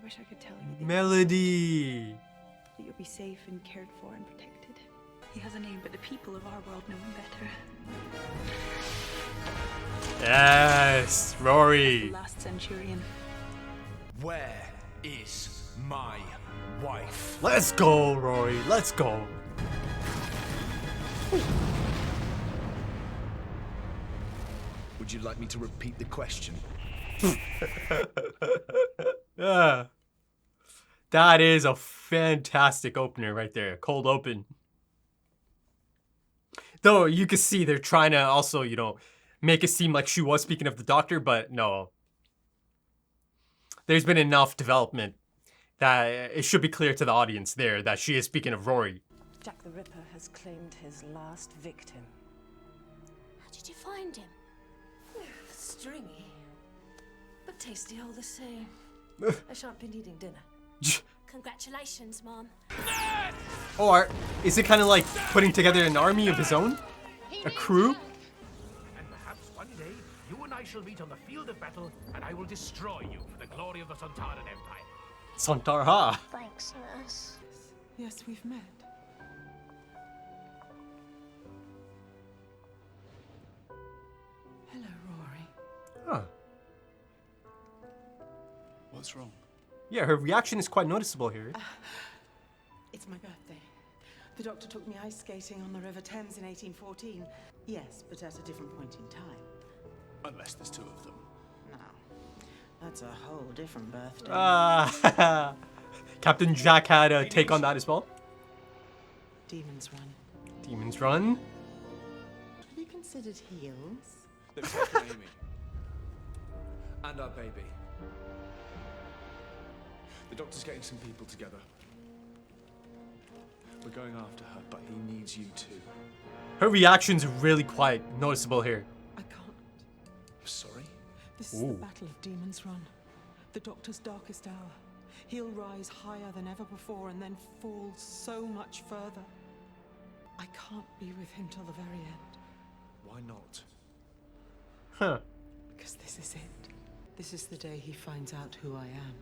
wish I could tell you. Melody. That you'll be safe and cared for and protected. He has a name, but the people of our world know him better. Yes, Rory. The last centurion. Where is my wife? Let's go, Rory. Let's go. Would you like me to repeat the question? Yeah. That is a fantastic opener right there. Cold open. Though you can see they're trying to also, you know, make it seem like she was speaking of the doctor, but no. There's been enough development that it should be clear to the audience there that she is speaking of Rory. Jack the Ripper has claimed his last victim. How did you find him? Stringy, but tasty all the same. I shan't be needing dinner. Congratulations, Mom. Or is it kind of like putting together an army of his own? A crew? And perhaps one day, you and I shall meet on the field of battle, and I will destroy you for the glory of the Sontaran Empire. Sontarha. Thanks, nurse. Yes, we've met. Hello, Rory. Huh. What's wrong? Yeah, her reaction is quite noticeable here. It's my birthday. The doctor took me ice skating on the River Thames in 1814. Yes, but at a different point in time. Unless there's two of them. No, that's a whole different birthday. Captain Jack had a take on that as well. Demon's Run. Demon's Run. Have you considered heels? They've taken Amy. And our baby. The doctor's getting some people together. We're going after her, but he needs you too. Her reaction's really quite noticeable here. I can't. Sorry? This is the Battle of Demon's Run. The Doctor's darkest hour. He'll rise higher than ever before and then fall so much further. I can't be with him till the very end. Why not? Huh. Because this is it. This is the day he finds out who I am.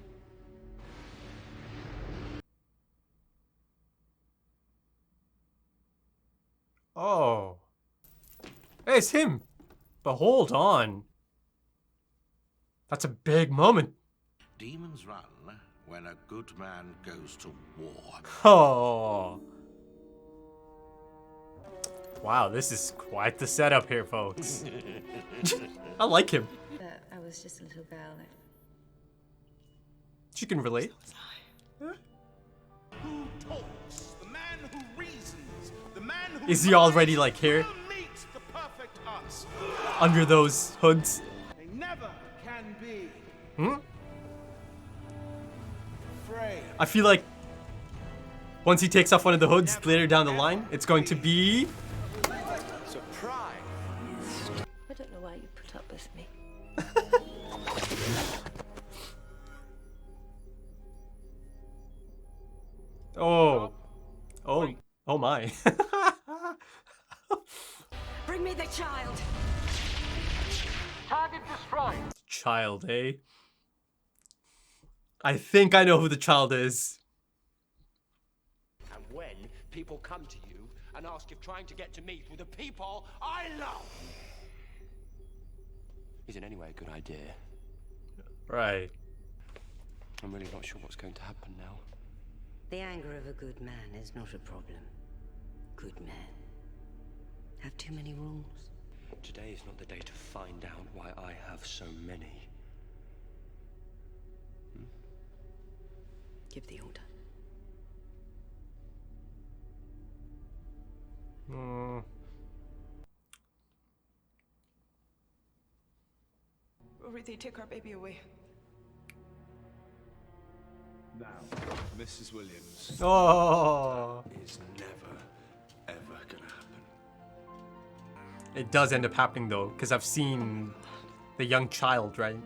Oh. Hey, it's him. But hold on. That's a big moment. Demons run when a good man goes to war. Oh. Wow, this is quite the setup here, folks. I like him. But I was just a little girl. She can relate. Who talks? The man who reasons. The man who Is he already like here? meets the perfect us. Under those hoods? They never can be. Hmm? Afraid. I feel like once he takes off one of the hoods later down the line, it's going to be... Surprise. I don't know why you put up with me. Oh. Oh. Oh my. Bring me the child. Target destroyed. Child, eh? I think I know who the child is. And when people come to you and ask if trying to get to meet with the people I love is in any way a good idea, Right. I'm really not sure what's going to happen now. The anger of a good man is not a problem. Good men have too many rules. Today is not the day to find out why I have so many. Give the order. Rory, they took our baby away. Now, Mrs. Williams. Oh. Is never, ever gonna happen. It does end up happening though, because I've seen the young child, right?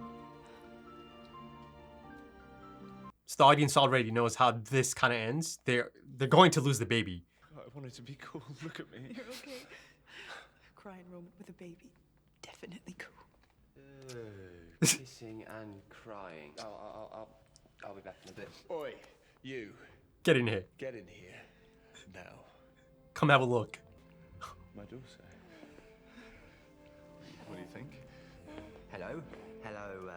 So the audience already knows how this kind of ends. They're going to lose the baby. I wanted to be cool. Look at me. You're okay. Crying moment with a baby. Definitely cool. Kissing and crying. I'll be back in a bit. Oi, you. Get in here. Get in here. Now. Come have a look. My daughter. What do you think? Hello? Hello,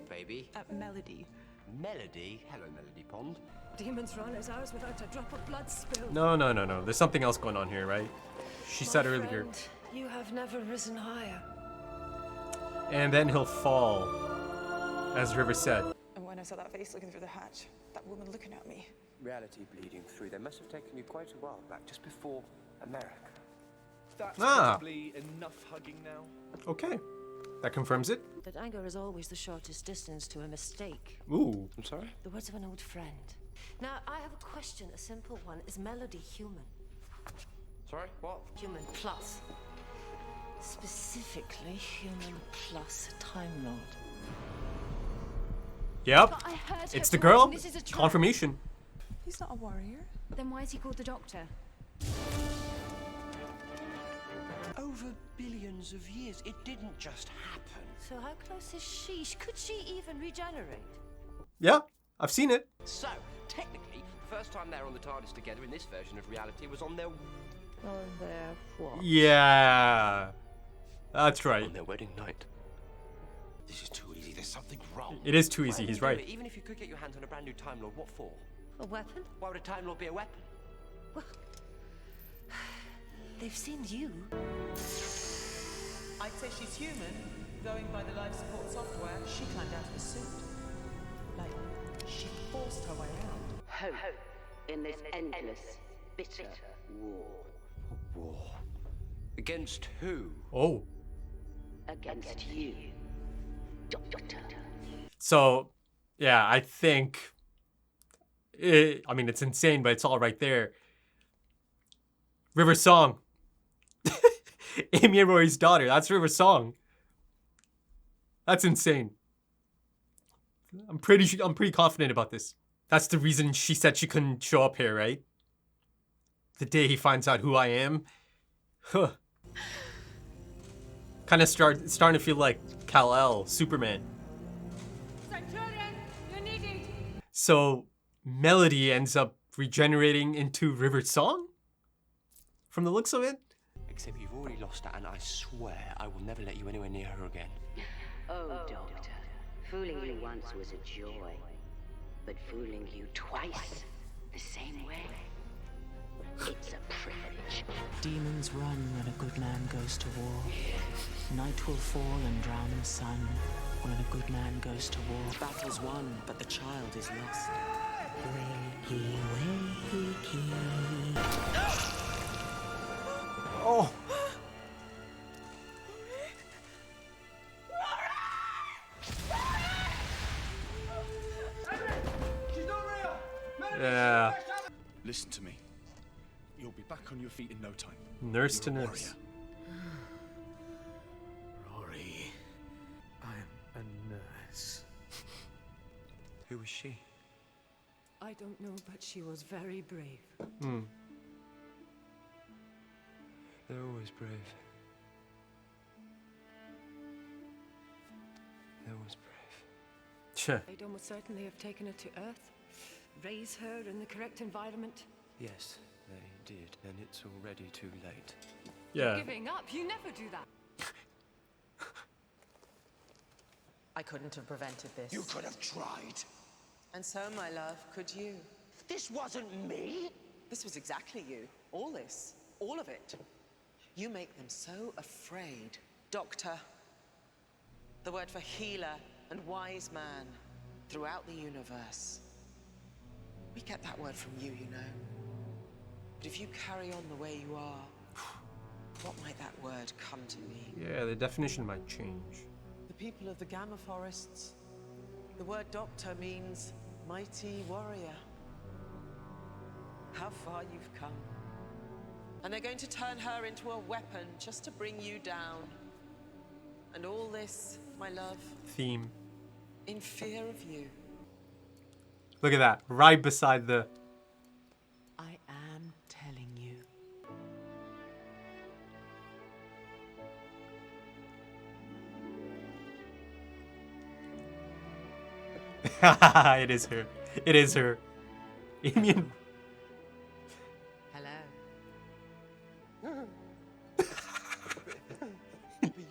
baby? Melody. Melody? Hello, Melody Pond. Demons Run is ours without a drop of blood spilled. No. There's something else going on here, right? She said earlier. Friend, you have never risen higher. And then he'll fall, as River said. And when I saw that face looking through the hatch, that woman looking at me. Reality bleeding through. They must have taken you quite a while back, just before America. That's Ah. probably enough hugging now. Okay. That confirms it. But anger is always the shortest distance to a mistake. Ooh. I'm sorry? The words of an old friend. Now, I have a question, a simple one. Is Melody human? Sorry? What? Human plus. Specifically, human plus a Time Lord. Yep. But I heard It's her the girl. talking. This is a trap. Confirmation. He's not a warrior. Then why is he called the Doctor? Over billions of years, it didn't just happen. So how close is she? Could she even regenerate? Yeah, I've seen it. So, technically, the first time they were on the TARDIS together in this version of reality was on their what? Yeah. That's right. on their wedding night. This is too easy. There's something wrong. It is too Why easy. would He's you do right. it? Even if you could get your hands on a brand new Time Lord, what for? A weapon? Why would a Time Lord be a weapon? They've seen you. I'd say she's human. Going by the life support software, she climbed out of a suit. Like, she forced her way out. Hope in this endless, bitter war. War. Against who? Oh. Against you, Doctor. So, yeah, I think. I mean, it's insane, but it's all right there. River Song. Amy and Rory's daughter. That's River Song. That's insane. I'm pretty confident about this. That's the reason she said she couldn't show up here, right? The day he finds out who I am. Huh. Kind of starting to feel like Kal-El, Superman. Centurion, you're needed. So Melody ends up regenerating into River Song? From the looks of it? Except you've already lost her, and I swear I will never let you anywhere near her again. Oh, Doctor. Fooling you once was a joy, but fooling you twice the same way, it's a privilege. Demons run when a good man goes to war. Night will fall and drown the sun when a good man goes to war. Battle's won, but the child is lost. Wakey, wakey. Oh. Yeah. Listen to me. You'll be back on your feet in no time. Nurse to You're a nurse. Rory, I'm a nurse. Who was she? I don't know, but she was very brave. They're always brave. They're always brave. Sure. They'd almost certainly have taken her to Earth, raise her in the correct environment. Yes, they did, and it's already too late. Yeah. Giving up. You never do that. I couldn't have prevented this. You could have tried. And so, my love, could you? This wasn't me! This was exactly you. All this. All of it. You make them so afraid. Doctor. The word for healer and wise man throughout the universe. We get that word from you, you know. But if you carry on the way you are, what might that word come to mean? Yeah, the definition might change. The people of the Gamma Forests, the word doctor means mighty warrior. How far you've come. And they're going to turn her into a weapon just to bring you down. And all this, my love, Theme. in fear of you. Look at that. Right beside the. I am telling you. It is her. It is her. Amy and... Hello. But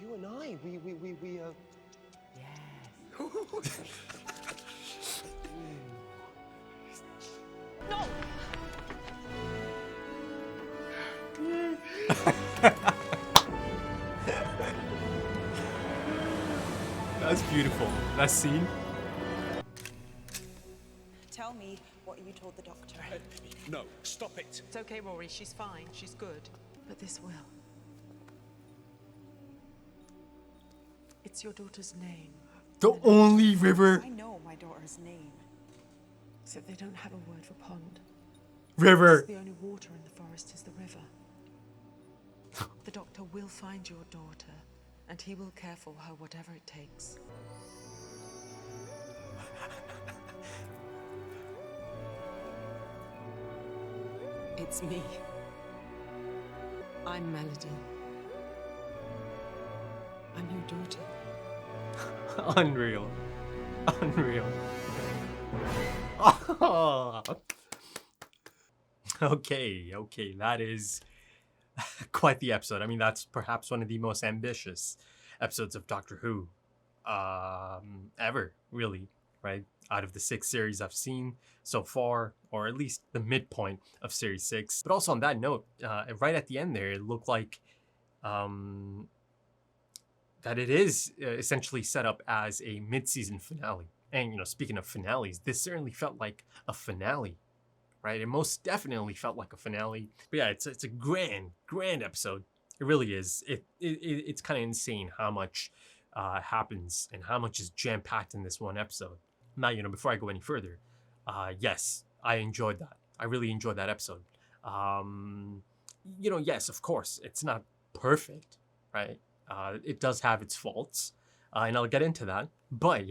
you and I, No! That's beautiful. That scene. Tell me what you told the doctor. No, stop it. It's okay, Rory. She's fine. She's good. But this will. It's your daughter's name. The only river. I know my daughter's name. Except they don't have a word for pond. River. The only water in the forest is the river. The doctor will find your daughter, and he will care for her whatever it takes. It's me. I'm Melody. I'm your daughter. Unreal. Unreal. Oh. Okay, that is quite the episode. I mean, that's perhaps one of the most ambitious episodes of Doctor Who ever, really, right? Out of the 6 series I've seen so far, or at least the midpoint of Series 6. But also on that note, right at the end there, it looked like that it is essentially set up as a mid-season finale. And, speaking of finales, this certainly felt like a finale, right? It most definitely felt like a finale. But yeah, it's a grand episode. It really is. It's kind of insane how much happens and how much is jam-packed in this one episode. Now, before I go any further, yes, I enjoyed that. I really enjoyed that episode. Yes, of course, it's not perfect, right? It does have its faults, and I'll get into that. But,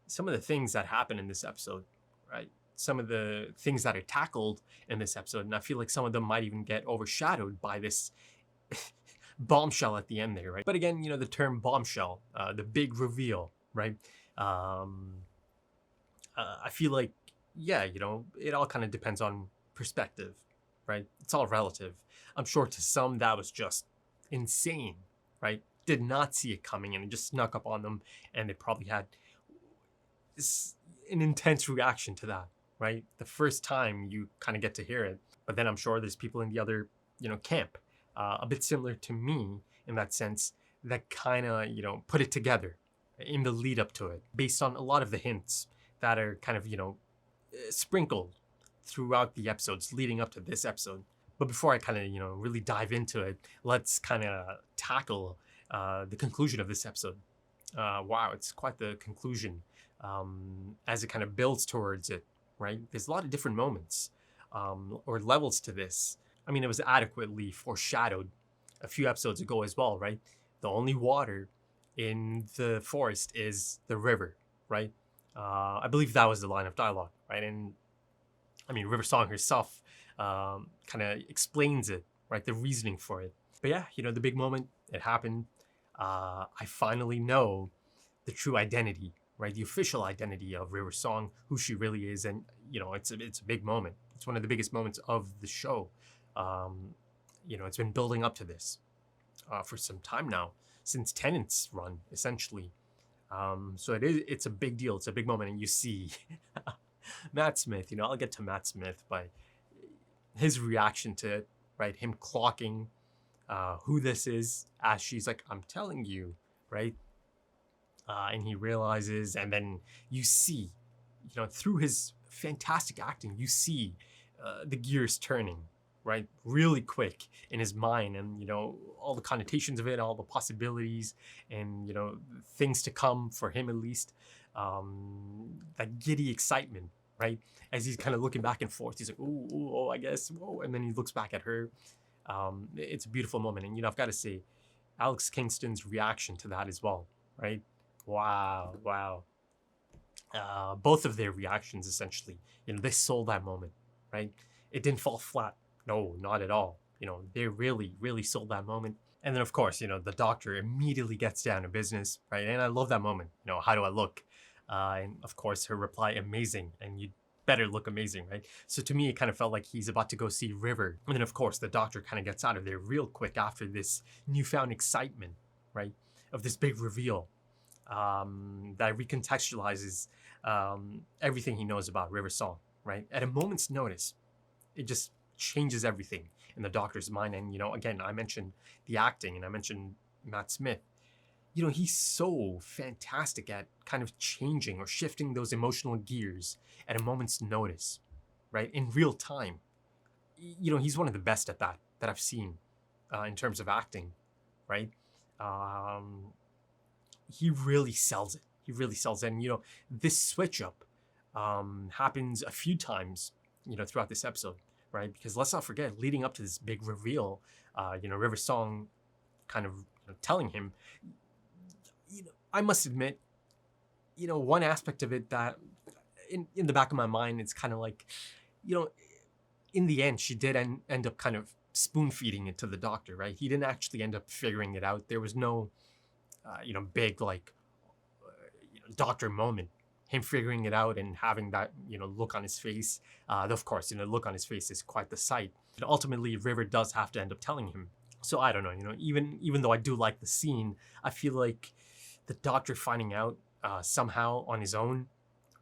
some of the things that happen in this episode, right? Some of the things that are tackled in this episode, and I feel like some of them might even get overshadowed by this bombshell at the end there, right? But again, the term bombshell, the big reveal, right? I feel like, yeah, it all kind of depends on perspective, right? It's all relative. I'm sure to some that was just insane, right? Did not see it coming and it just snuck up on them, and they probably had an intense reaction to that, right? The first time you kind of get to hear it. But then I'm sure there's people in the other, camp, a bit similar to me in that sense, that kind of, put it together in the lead up to it, based on a lot of the hints that are kind of, sprinkled throughout the episodes leading up to this episode. But before I kind of, really dive into it, let's kind of tackle the conclusion of this episode. Wow, it's quite the conclusion as it kind of builds towards it, right? There's a lot of different moments or levels to this. I mean, it was adequately foreshadowed a few episodes ago as well, right? The only water in the forest is the river, right? I believe that was the line of dialogue, right? And I mean, River Song herself kind of explains it, right? The reasoning for it. But yeah, the big moment, it happened. I finally know the true identity, right? The official identity of River Song, who she really is. And, it's a big moment. It's one of the biggest moments of the show. It's been building up to this for some time now, since Tennant's run, essentially. So it's a big deal. It's a big moment. And you see Matt Smith, I'll get to Matt Smith, but his reaction to it, right? Him clocking who this is as she's like, I'm telling you, right? And he realizes, and then you see, through his fantastic acting, you see the gears turning, right? Really quick in his mind, and, all the connotations of it, all the possibilities, and, things to come for him at least. That giddy excitement, right? As he's kind of looking back and forth, he's like, oh, I guess, whoa. And then he looks back at her. It's a beautiful moment. And, I've got to say, Alex Kingston's reaction to that as well, right? Wow. Both of their reactions, essentially, they sold that moment, right? It didn't fall flat. No, not at all. They really, really sold that moment. And then, of course, the doctor immediately gets down to business, right? And I love that moment. How do I look? And of course, her reply, amazing, and you better look amazing, right? So to me, it kind of felt like he's about to go see River. And then, of course, the doctor kind of gets out of there real quick after this newfound excitement, right, of this big reveal that recontextualizes everything he knows about River Song, right? At a moment's notice, it just changes everything in the doctor's mind. And, again, I mentioned the acting and I mentioned Matt Smith. He's so fantastic at kind of changing or shifting those emotional gears at a moment's notice, right? In real time. He's one of the best at that I've seen in terms of acting, right? He really sells it. He really sells it. And, this switch up happens a few times, throughout this episode, right? Because let's not forget, leading up to this big reveal, River Song kind of telling him, I must admit, one aspect of it that in the back of my mind, it's kind of like, in the end, she did end up kind of spoon feeding it to the doctor, right? He didn't actually end up figuring it out. There was no, big doctor moment, him figuring it out and having that, look on his face. Of course, the look on his face is quite the sight. But ultimately, River does have to end up telling him. So I don't know, even though I do like the scene, I feel like the doctor finding out somehow on his own,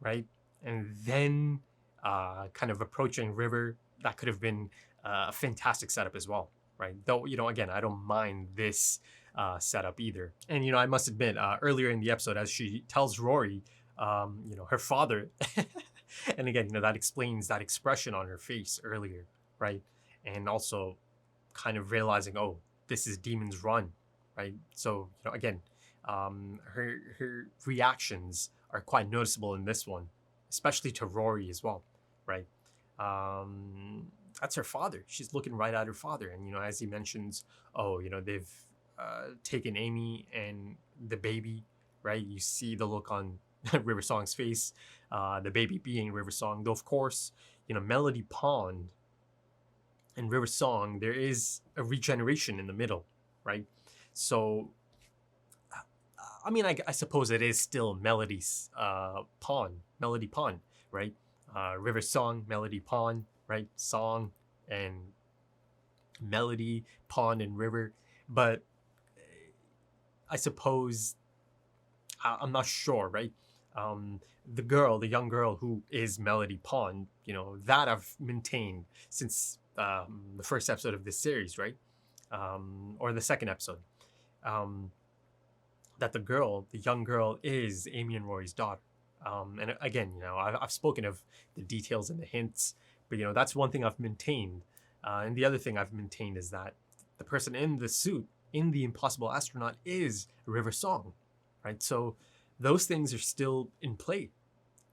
right? And then kind of approaching River, that could have been a fantastic setup as well, right? Though, again, I don't mind this setup either. And, I must admit, earlier in the episode, as she tells Rory, her father, and again, that explains that expression on her face earlier, right? And also kind of realizing, oh, this is Demon's Run, right? So, again, her reactions are quite noticeable in this one, especially to Rory as well, right? That's her father. She's looking right at her father. And, as he mentions, they've taken Amy and the baby, right? You see the look on River Song's face, the baby being River Song. Though, of course, Melody Pond and River Song, there is a regeneration in the middle, right? So, I mean, I suppose it is still Melody Pond, right? River Song, Melody Pond, right? Song and Melody, Pond and River. But I suppose, I'm not sure, right? The young girl who is Melody Pond, that I've maintained since the first episode of this series, right? Or the second episode. That the young girl is Amy and Rory's daughter. And again, I've spoken of the details and the hints, but that's one thing I've maintained. And the other thing I've maintained is that the person in the suit, in the Impossible Astronaut, is River Song, right? So those things are still in play,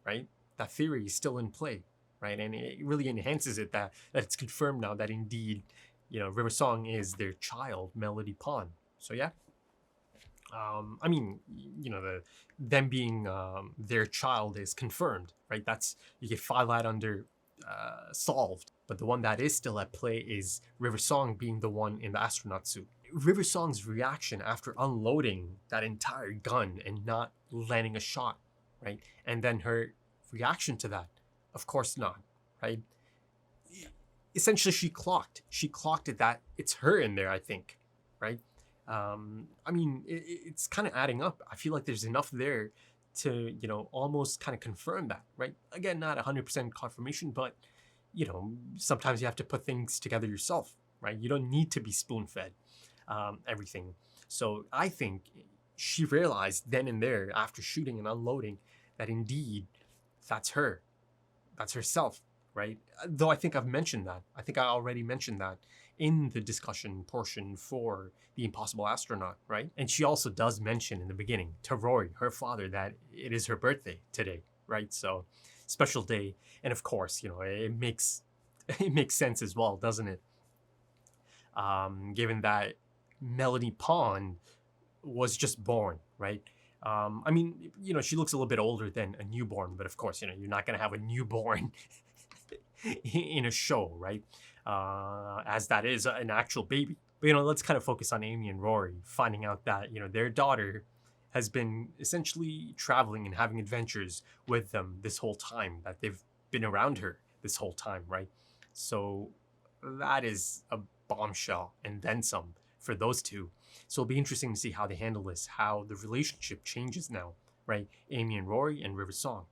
right? That theory is still in play, right? And it really enhances it that it's confirmed now that indeed, River Song is their child, Melody Pond. So yeah. I mean, them being their child is confirmed, right? You can file that under solved. But the one that is still at play is River Song being the one in the astronaut suit. River Song's reaction after unloading that entire gun and not landing a shot, right? And then her reaction to that, of course not, right? Essentially, she clocked it that it's her in there, I think, right? I mean, it's kind of adding up. I feel like there's enough there to, almost kind of confirm that, right? Again, not 100% confirmation, but, sometimes you have to put things together yourself, right? You don't need to be spoon-fed everything. So I think she realized then and there, after shooting and unloading, that indeed, that's her. That's herself, right? Though I think I've mentioned that. I think I already mentioned that in the discussion portion for the Impossible Astronaut, right? And she also does mention in the beginning to Rory, her father, that it is her birthday today, right? So special day. And of course, it makes sense as well, doesn't it? Given that Melody Pond was just born, right? I mean, she looks a little bit older than a newborn, but of course, you're not going to have a newborn in a show, right? As that is an actual baby. But, let's kind of focus on Amy and Rory, finding out that, their daughter has been essentially traveling and having adventures with them this whole time, that they've been around her this whole time, right? So that is a bombshell and then some for those two. So it'll be interesting to see how they handle this, how the relationship changes now, right? Amy and Rory and River Song.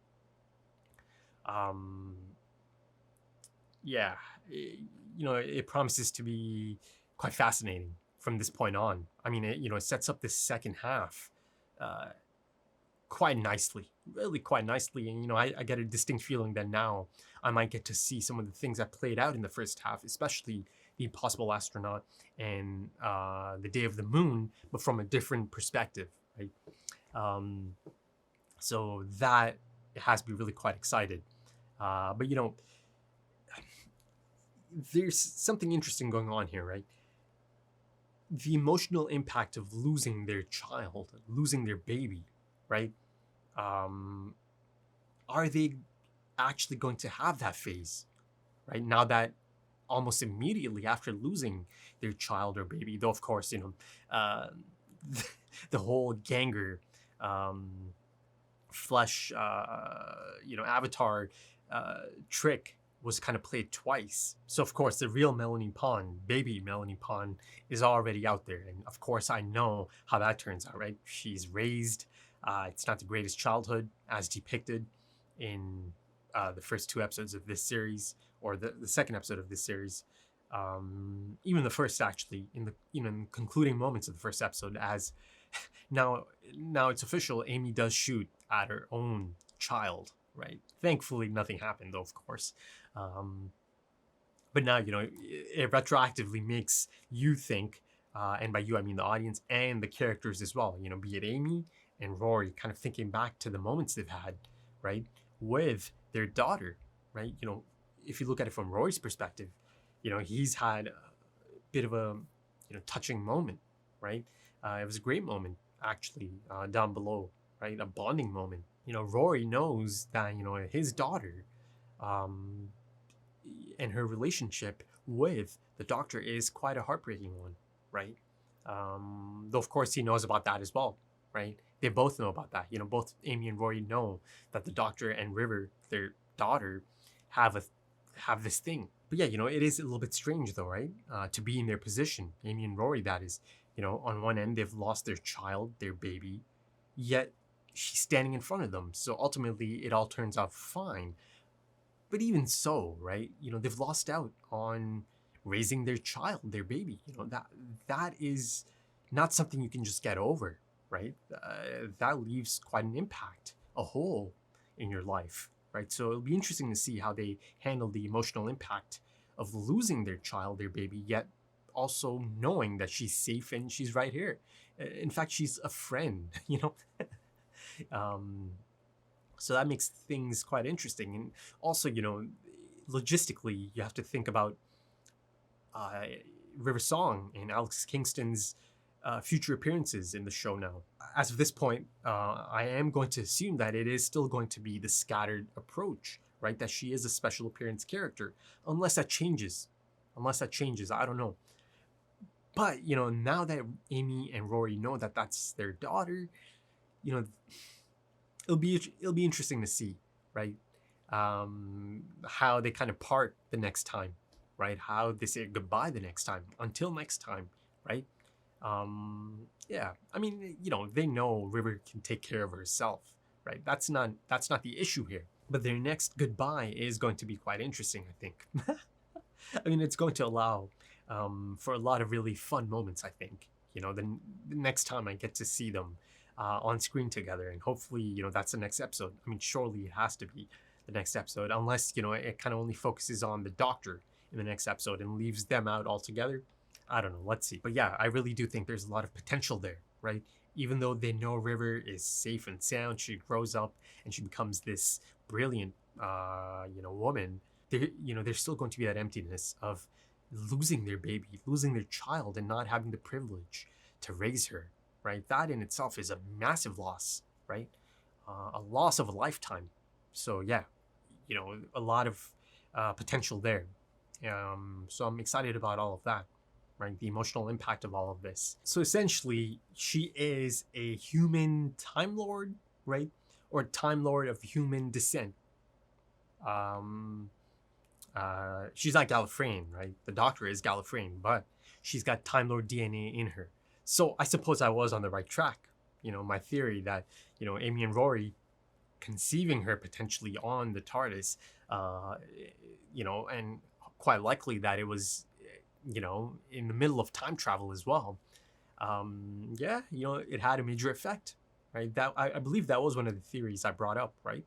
Yeah, it promises to be quite fascinating from this point on. I mean, it sets up this second half quite nicely, really quite nicely. And, I get a distinct feeling that now I might get to see some of the things that played out in the first half, especially the Impossible Astronaut and the Day of the Moon, but from a different perspective, right? So that has me really quite excited. But, there's something interesting going on here, right? The emotional impact of losing their child, losing their baby, right? Are they actually going to have that phase, right? Now that almost immediately after losing their child or baby, though of course, the whole Ganger flesh, avatar trick was kind of played twice. So of course the real Melanie Pond, baby Melanie Pond, is already out there. And of course I know how that turns out, right? She's raised, it's not the greatest childhood as depicted in the first 2 episodes of this series, or the second episode of this series. Even the first, actually, in the concluding moments of the first episode, as now it's official, Amy does shoot at her own child, right? Thankfully nothing happened though, of course. But now, it retroactively makes you think, and by you I mean the audience and the characters as well, be it Amy and Rory, kind of thinking back to the moments they've had, right, with their daughter, right? If you look at it from Rory's perspective, he's had a bit of a touching moment, right? It was a great moment, actually, down below, right? A bonding moment. Rory knows that his daughter and her relationship with the doctor is quite a heartbreaking one, right? Though of course he knows about that as well, right? They both know about that. Both Amy and Rory know that the doctor and River, their daughter, have this thing. But yeah, it is a little bit strange though, right? To be in their position, Amy and Rory, that is. On one end they've lost their child, their baby, yet she's standing in front of them. So ultimately it all turns out fine. But even so, right? They've lost out on raising their child, their baby. That is not something you can just get over, right? That leaves quite an impact, a hole in your life, right? So it'll be interesting to see how they handle the emotional impact of losing their child, their baby, yet also knowing that she's safe and she's right here. In fact, she's a friend, So that makes things quite interesting. And also, logistically, you have to think about River Song and Alex Kingston's future appearances in the show now. As of this point, I am going to assume that it is still going to be the scattered approach, right? That she is a special appearance character, unless that changes. I don't know. But, now that Amy and Rory know that that's their daughter, it'll be interesting to see, right? How they kind of part the next time, right? How they say goodbye the next time. Until next time, right? Yeah, I mean, they know River can take care of herself, right? That's not the issue here. But their next goodbye is going to be quite interesting, I think. I mean, it's going to allow for a lot of really fun moments, I think. The next time I get to see them on screen together, and hopefully, that's the next episode. I mean, surely it has to be the next episode, unless, it kind of only focuses on the doctor in the next episode and leaves them out altogether. I don't know, let's see. But yeah, I really do think there's a lot of potential there, right? Even though they know River is safe and sound, she grows up and she becomes this brilliant, woman. There's still going to be that emptiness of losing their baby, losing their child, and not having the privilege to raise her, right? That in itself is a massive loss, right? A loss of a lifetime. So yeah, a lot of potential there. So I'm excited about all of that. right? The emotional impact of all of this. So essentially, she is a human Time Lord, right? Or Time Lord of human descent. She's not Gallifreyan, right? The Doctor is Gallifreyan, but she's got Time Lord DNA in her. So I suppose I was on the right track. You know, my theory that, you know, Amy and Rory conceiving her potentially on the TARDIS, you know, and quite likely that it was, you know, in the middle of time travel as well. Yeah, you know, it had a major effect, right? That I believe that was one of the theories I brought up, right?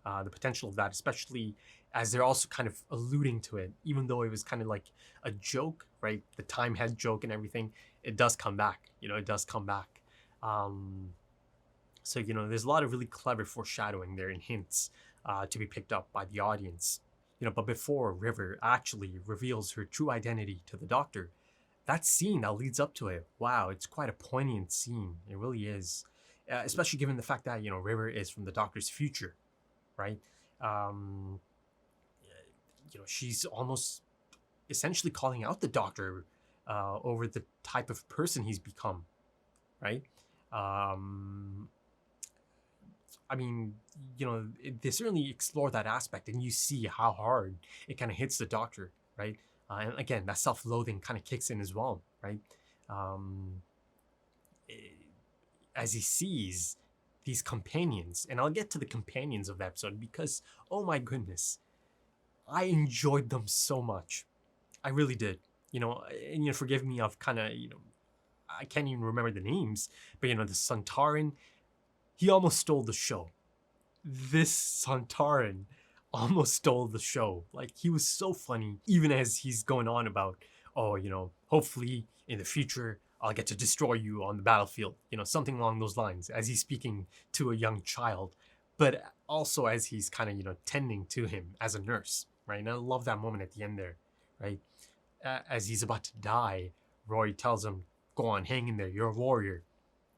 The potential of that, especially as they're also kind of alluding to it, even though it was kind of like a joke, right? The time head joke and everything, it does come back, you know, it does come back. So, you know, there's a lot of really clever foreshadowing there and hints to be picked up by the audience. You know, but before River actually reveals her true identity to the Doctor, that scene that leads up to it, wow, it's quite a poignant scene. It really is. Especially given the fact that, you know, River is from the Doctor's future, right? You know, she's almost essentially calling out the Doctor over the type of person he's become, right? I mean, you know, they certainly explore that aspect, and you see how hard it kind of hits the Doctor, right? And again, that self-loathing kind of kicks in as well, right? As he sees these companions, and I'll get to the companions of the episode because, oh my goodness, I enjoyed them so much. I really did. You know, and you know, forgive me, I've kind of, you know, I can't even remember the names, but you know, the Santaran, he almost stole the show. This Santaran almost stole the show. Like, he was so funny, even as he's going on about, oh, you know, hopefully in the future, I'll get to destroy you on the battlefield. You know, something along those lines, as he's speaking to a young child, but also as he's kind of, you know, tending to him as a nurse, right? And I love that moment at the end there, right? As he's about to die, Rory tells him, go on, hang in there, you're a warrior.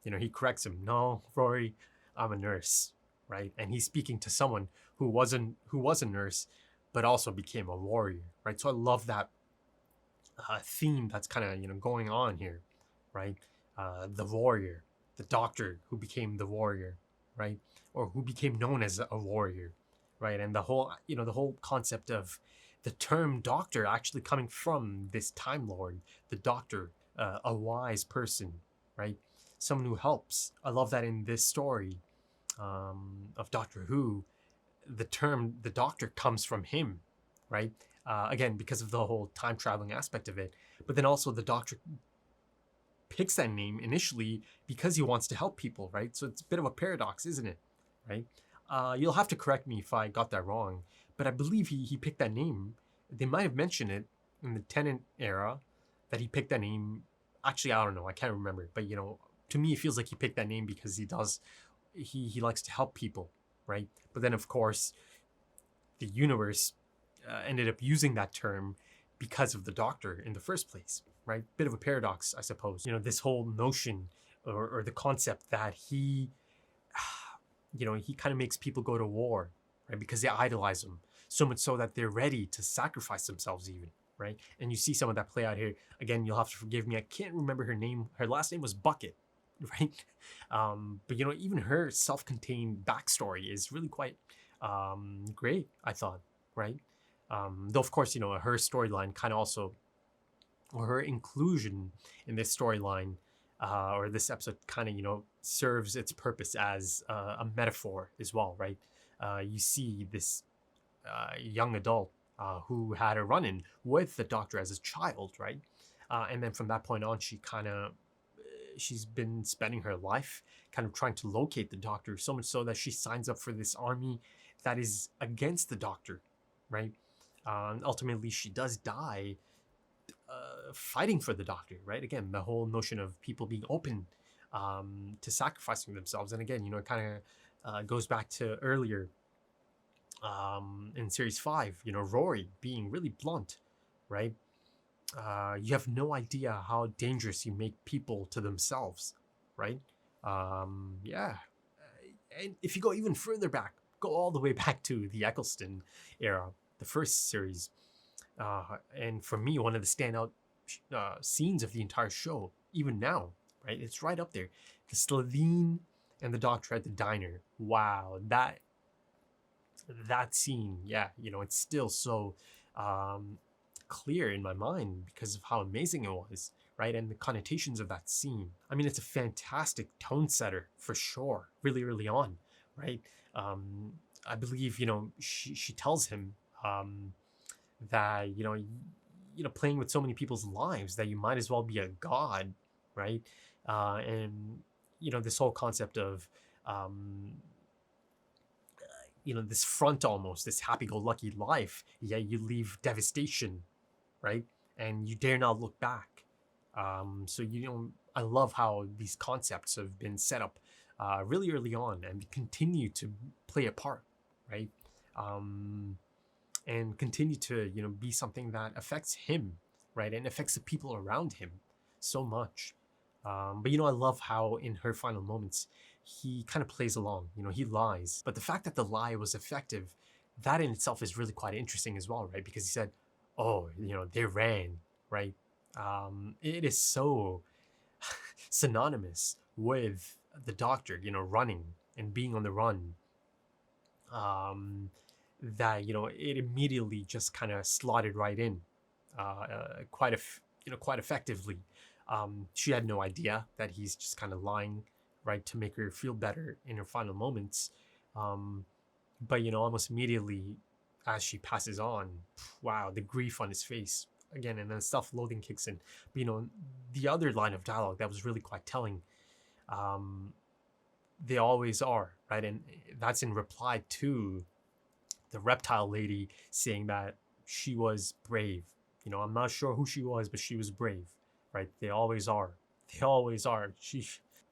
You know, he corrects him, no, Rory, I'm a nurse, right? And he's speaking to someone who was a nurse, but also became a warrior, right? So I love that theme that's kind of, you know, going on here, right? The warrior, the Doctor who became the warrior, right? Or who became known as a warrior, right? And the whole, you know, the whole concept of the term Doctor actually coming from this Time Lord, the Doctor, a wise person, right? Someone who helps. I love that in this story of Doctor Who, the term the Doctor comes from him, right? Again, because of the whole time traveling aspect of it, but then also the Doctor picks that name initially because he wants to help people, right? So it's a bit of a paradox, isn't it? Right? You'll have to correct me if I got that wrong, but I believe he picked that name. They might have mentioned it in the Tennant era that he picked that name. Actually, I don't know. I can't remember. But, you know, to me, it feels like he picked that name because he likes to help people, right? But then, of course, the universe ended up using that term because of the Doctor in the first place, right? Bit of a paradox, I suppose. You know, this whole notion or the concept that he, you know, he kind of makes people go to war, right? Because they idolize him. So much so that they're ready to sacrifice themselves even, right? And you see some of that play out here. Again, you'll have to forgive me. I can't remember her name. Her last name was Bucket, right? But, you know, even her self-contained backstory is really quite great, I thought, right? Though, of course, you know, her storyline kind of also, or her inclusion in this storyline or this episode kind of, you know, serves its purpose as a metaphor as well, right? You see this young adult who had a run-in with the Doctor as a child, right? And then from that point on, she's been spending her life kind of trying to locate the Doctor, so much so that she signs up for this army that is against the Doctor, right? Ultimately, she does die fighting for the Doctor, right? Again, the whole notion of people being open to sacrificing themselves. And again, you know, it kind of goes back to earlier in Series 5, you know, Rory being really blunt, right? You have no idea how dangerous you make people to themselves, right? Yeah. And if you go even further back, go all the way back to the Eccleston era, the first series. And for me, one of the standout scenes of the entire show, even now, right? It's right up there. The Slovene and the doctor at the diner. Wow, that scene, yeah, it's still so clear in my mind because of how amazing it was, right? And the connotations of that scene. I mean, it's a fantastic tone setter for sure, really early on, right? I believe, she tells him that, playing with so many people's lives that you might as well be a god, right? And, this whole concept of, this front almost, this happy-go-lucky life, yet you leave devastation, right? And you dare not look back. So, I love how these concepts have been set up really early on and continue to play a part, right? And continue to, be something that affects him, right? And affects the people around him so much. But, I love how in her final moments, he kind of plays along, he lies. But the fact that the lie was effective, that in itself is really quite interesting as well, right? Because he said, oh, they ran, right? It is so synonymous with the doctor, running and being on the run. That, it immediately just kind of slotted right in quite effectively. She had no idea that he's just kind of lying, right, to make her feel better in her final moments. But, almost immediately as she passes on, wow, the grief on his face again, and then self-loathing kicks in. But, the other line of dialogue that was really quite telling, they always are, right? And that's in reply to the reptile lady saying that she was brave. I'm not sure who she was, but she was brave, right? They always are. They always are.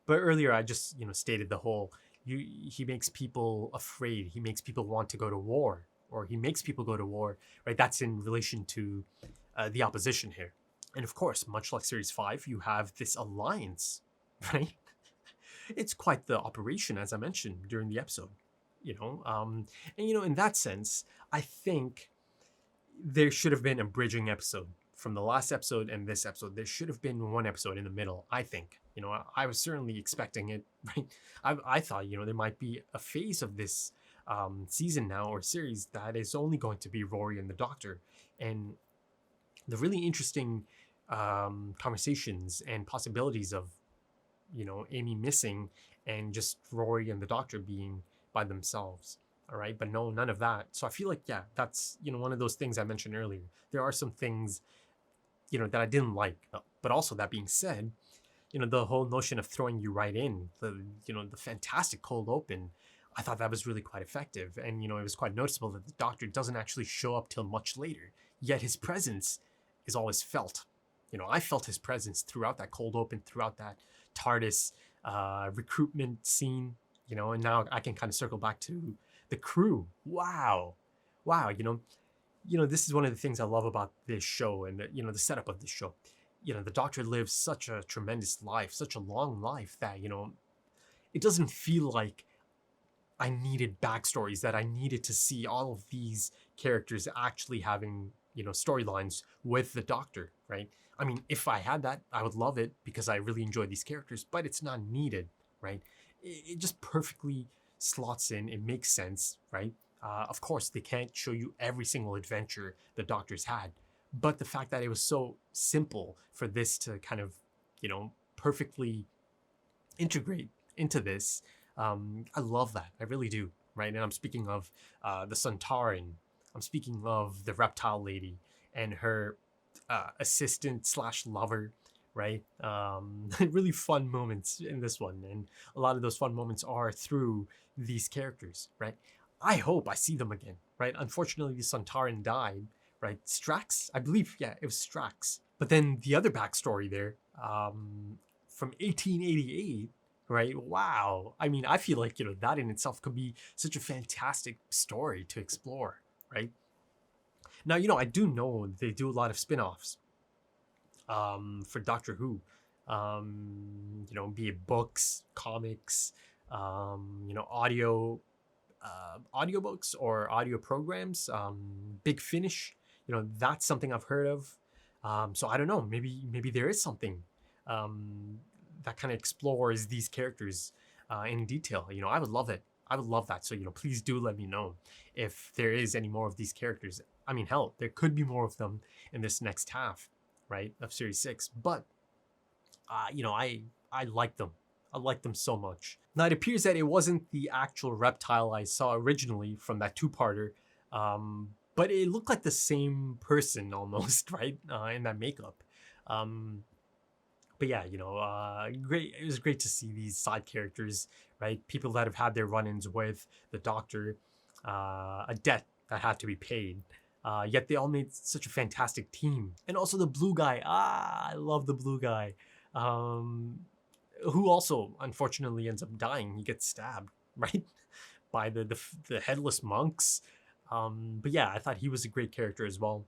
But earlier I just, stated the whole, he makes people afraid. He makes people want to go to war, or he makes people go to war, right? That's in relation to the opposition here. And of course, much like Series 5, you have this alliance, right? It's quite the operation, as I mentioned during the episode, and, in that sense, I think there should have been a bridging episode from the last episode and this episode. There should have been one episode in the middle, I think. I was certainly expecting it, right? I thought, there might be a phase of this season now, or series, that is only going to be Rory and the Doctor. And the really interesting conversations and possibilities of, Amy missing and just Rory and the Doctor being by themselves. All right. But no, none of that. So I feel like, yeah, that's, one of those things I mentioned earlier. There are some things, that I didn't like. But also, that being said, the whole notion of throwing you right in, the fantastic cold open, I thought that was really quite effective. And, it was quite noticeable that the Doctor doesn't actually show up till much later, yet his presence is always felt. I felt his presence throughout that cold open, throughout that TARDIS recruitment scene, and now I can kind of circle back to the crew. Wow. This is one of the things I love about this show and, the setup of this show. The Doctor lives such a tremendous life, such a long life that, it doesn't feel like I needed backstories, that I needed to see all of these characters actually having, storylines with the Doctor, right? I mean, if I had that, I would love it because I really enjoy these characters, but it's not needed, right? It just perfectly slots in. It makes sense, right? Of course, they can't show you every single adventure the Doctor's had, but the fact that it was so simple for this to kind of, perfectly integrate into this, I love that. I really do, right? And I'm speaking of the Sontaran. I'm speaking of the reptile lady and her assistant / lover, right? Really fun moments in this one, and a lot of those fun moments are through these characters, right? I hope I see them again, right? Unfortunately, the Sontaran died, right? Strax, I believe, yeah, it was Strax. But then the other backstory there, from 1888, right? Wow. I mean, I feel like, that in itself could be such a fantastic story to explore, right? Now, I do know they do a lot of spin-offs for Doctor Who, be it books, comics, audiobooks or audio programs, Big Finish, that's something I've heard of. So I don't know. Maybe there is something that kind of explores these characters in detail. You know, I would love it. I would love that. So, you know, please do let me know if there is any more of these characters. I mean, hell, there could be more of them in this next half, right, of Series 6. But, you know, I like them. I like them so much. Now, it appears that it wasn't the actual reptile I saw originally from that two-parter, but it looked like the same person almost, right, in that makeup. But yeah, you know, great. It was great to see these side characters, right? People that have had their run-ins with the Doctor, a debt that had to be paid. Yet they all made such a fantastic team. And also the blue guy. I love the blue guy. Who also, unfortunately, ends up dying. He gets stabbed, right? By the headless monks. But yeah, I thought he was a great character as well.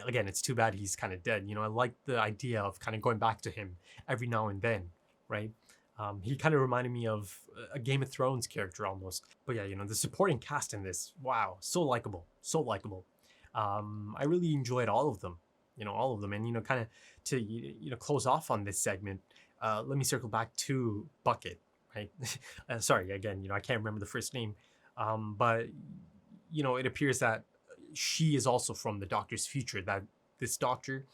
Again, it's too bad he's kind of dead. You know, I like the idea of kind of going back to him every now and then, right? He kind of reminded me of a Game of Thrones character almost. But yeah, you know, the supporting cast in this, wow, so likable, so likable. I really enjoyed all of them, you know, all of them. And, you know, kind of to, you know, close off on this segment, let me circle back to Bucket, right? Sorry, again, you know, I can't remember the first name. But, you know, it appears that she is also from the Doctor's future, that this Doctor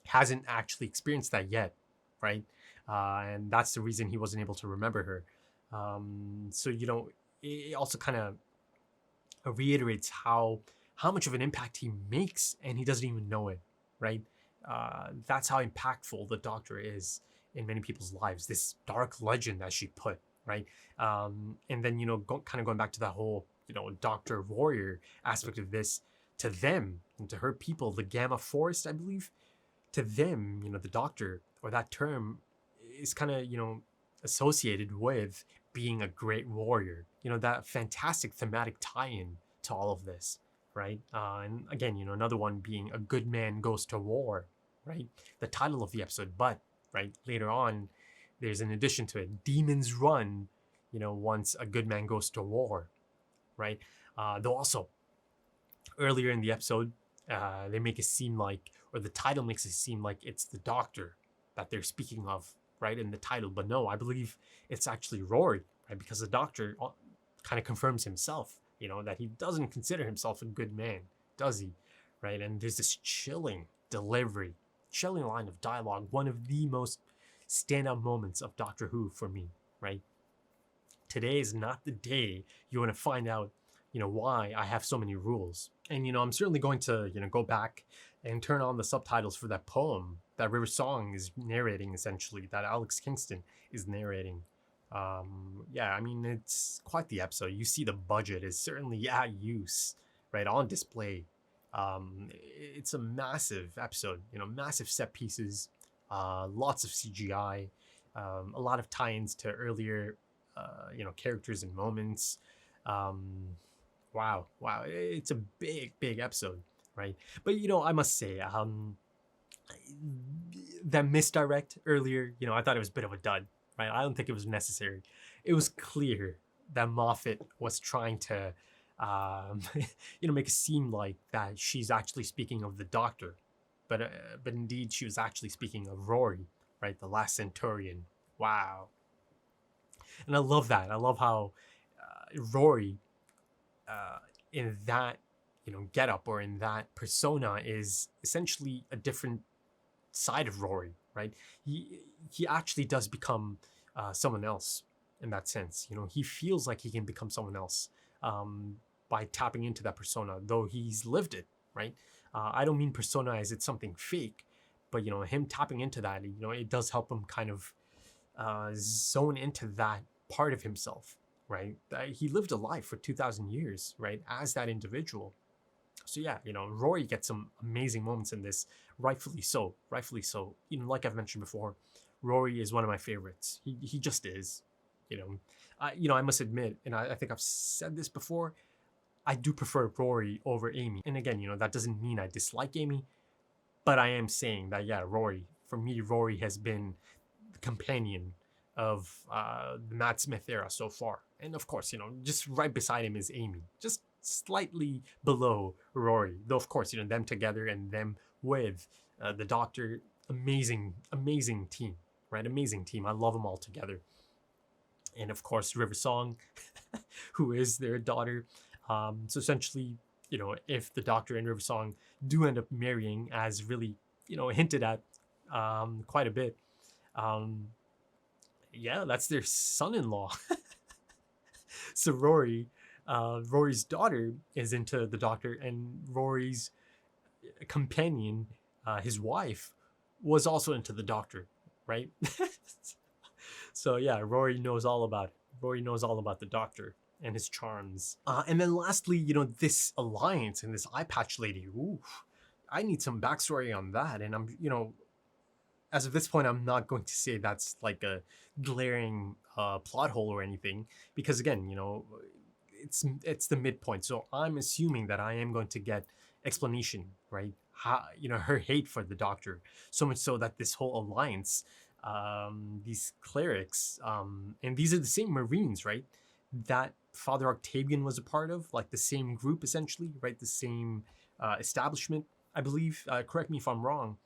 hasn't actually experienced that yet, right? And that's the reason he wasn't able to remember her. So, you know, it also kind of reiterates how much of an impact he makes, and he doesn't even know it, right? That's how impactful the Doctor is in many people's lives. This dark legend, as she put, right? And then, you know, kind of going back to that whole, you know, Doctor Warrior aspect of this, to them and to her people, the Gamma Forest, I believe, to them, you know, the Doctor, or that term, is kind of, you know, associated with being a great warrior. You know, that fantastic thematic tie-in to all of this, right? And again, you know, another one being A Good Man Goes to War, right? The title of the episode, but, right, later on, there's an addition to it. Demons run, you know, once a good man goes to war, right? Though also, earlier in the episode, they make it seem like, or the title makes it seem like it's the Doctor that they're speaking of, right, in the title. But no, I believe it's actually Rory, right? Because the Doctor kind of confirms himself, you know, that he doesn't consider himself a good man, does he? Right? And there's this chilling delivery, chilling line of dialogue, one of the most standout moments of Doctor Who for me, right? Today is not the day you want to find out, you know, why I have so many rules. And, you know, I'm certainly going to, you know, go back and turn on the subtitles for that poem that River Song is narrating, essentially, that Alex Kingston is narrating. Yeah, I mean, it's quite the episode. You see the budget is certainly at use, right, on display. It's a massive episode, you know, massive set pieces, lots of CGI, a lot of tie-ins to earlier, you know, characters and moments. Wow, it's a big episode, right? But, you know, I must say, that misdirect earlier, you know, I thought it was a bit of a dud, right? I don't think it was necessary. It was clear that Moffat was trying to, you know, make it seem like that she's actually speaking of the Doctor, but indeed she was actually speaking of Rory, right? The last Centurion. Wow. And I love that. I love how Rory, in that, you know, getup, or in that persona, is essentially a different side of Rory, right? He actually does become someone else in that sense. You know, he feels like he can become someone else by tapping into that persona, though he's lived it, right? I don't mean persona as it's something fake, but, you know, him tapping into that, you know, it does help him kind of zone into that part of himself, right? He lived a life for 2,000 years, right, as that individual. So yeah, you know, Rory gets some amazing moments in this, rightfully so. You know, like I've mentioned before, Rory is one of my favorites. He just is, you know. I must admit, and I think I've said this before, I do prefer Rory over Amy. And again, you know, that doesn't mean I dislike Amy, but I am saying that, yeah, for me, Rory has been the companion of the Matt Smith era so far. And of course, you know, just right beside him is Amy. Just slightly below Rory. Though, of course, them together and them with the Doctor, amazing team, right? Amazing team. I love them all together. And of course, River Song, who is their daughter. So essentially, if the Doctor and River Song do end up marrying, as really, hinted at quite a bit, yeah, that's their son-in-law. So Rory's daughter is into the Doctor, and Rory's companion, his wife, was also into the Doctor, right? So yeah, Rory knows all about it. Rory knows all about the Doctor and his charms. And then lastly, this alliance and this eye patch lady. Ooh, I need some backstory on that. And I'm, as of this point, I'm not going to say that's like a glaring plot hole or anything, because again, it's the midpoint. So I'm assuming that I am going to get explanation, right? How, her hate for the Doctor, so much so that this whole alliance, these clerics, and these are the same Marines, right, that Father Octavian was a part of, like the same group essentially, right, the same establishment, I believe. Correct me if I'm wrong.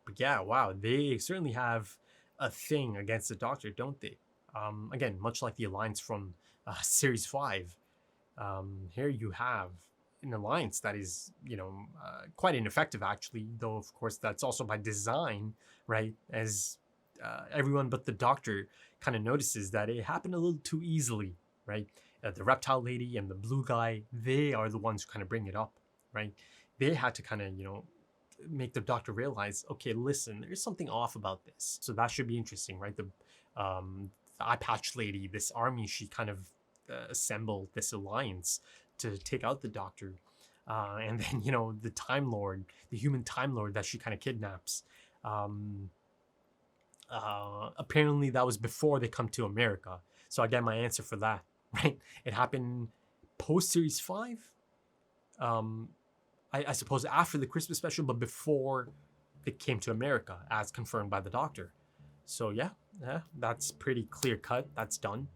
But yeah, wow, they certainly have a thing against the Doctor, don't they? Again, much like the alliance from Series 5, here you have an alliance that is, quite ineffective actually, though of course that's also by design, right? As everyone but the Doctor kind of notices that it happened a little too easily, right? The reptile lady and the blue guy, they are the ones who kind of bring it up, right? They had to kind of, make the Doctor realize, okay, listen, there's something off about this. So that should be interesting, right? The eye patch lady, this army, she kind of assembled this alliance to take out the Doctor. And then, the Time Lord, the human Time Lord that she kind of kidnaps. Apparently that was before they come to America. So I get my answer for that, right? It happened post Series 5. I suppose after the Christmas special, but before it came to America, as confirmed by the Doctor. So yeah, that's pretty clear cut. That's done.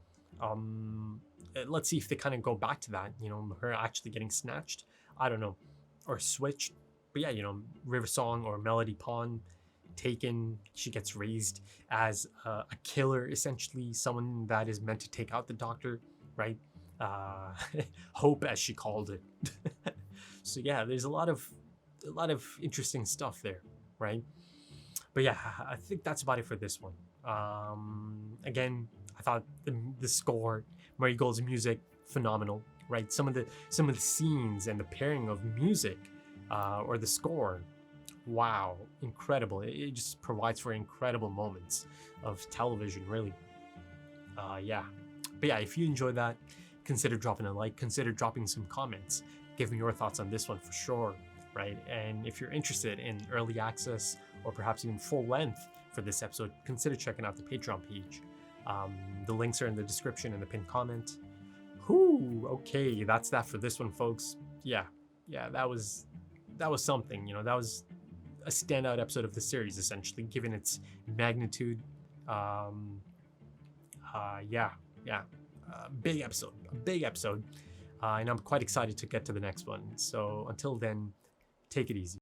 Let's see if they kind of go back to that, her actually getting snatched. I don't know. Or switched. But yeah, River Song or Melody Pond taken. She gets raised as a killer, essentially. Someone that is meant to take out the Doctor, right? Hope, as she called it. So yeah, there's a lot of interesting stuff there, right? But yeah, I think that's about it for this one. Again, I thought the score, Murray Gold's music, phenomenal, right? Some of the scenes and the pairing of music, or the score, wow, incredible. It just provides for incredible moments of television, really. Yeah. But yeah, if you enjoyed that, consider dropping a like, consider dropping some comments. Give me your thoughts on this one for sure, right? And if you're interested in early access or perhaps even full length for this episode, consider checking out the Patreon page. The links are in the description and the pinned comment. Whew, okay, that's that for this one, folks. Yeah, that was something, that was a standout episode of the series, essentially, given its magnitude. Big episode. And I'm quite excited to get to the next one. So until then, take it easy.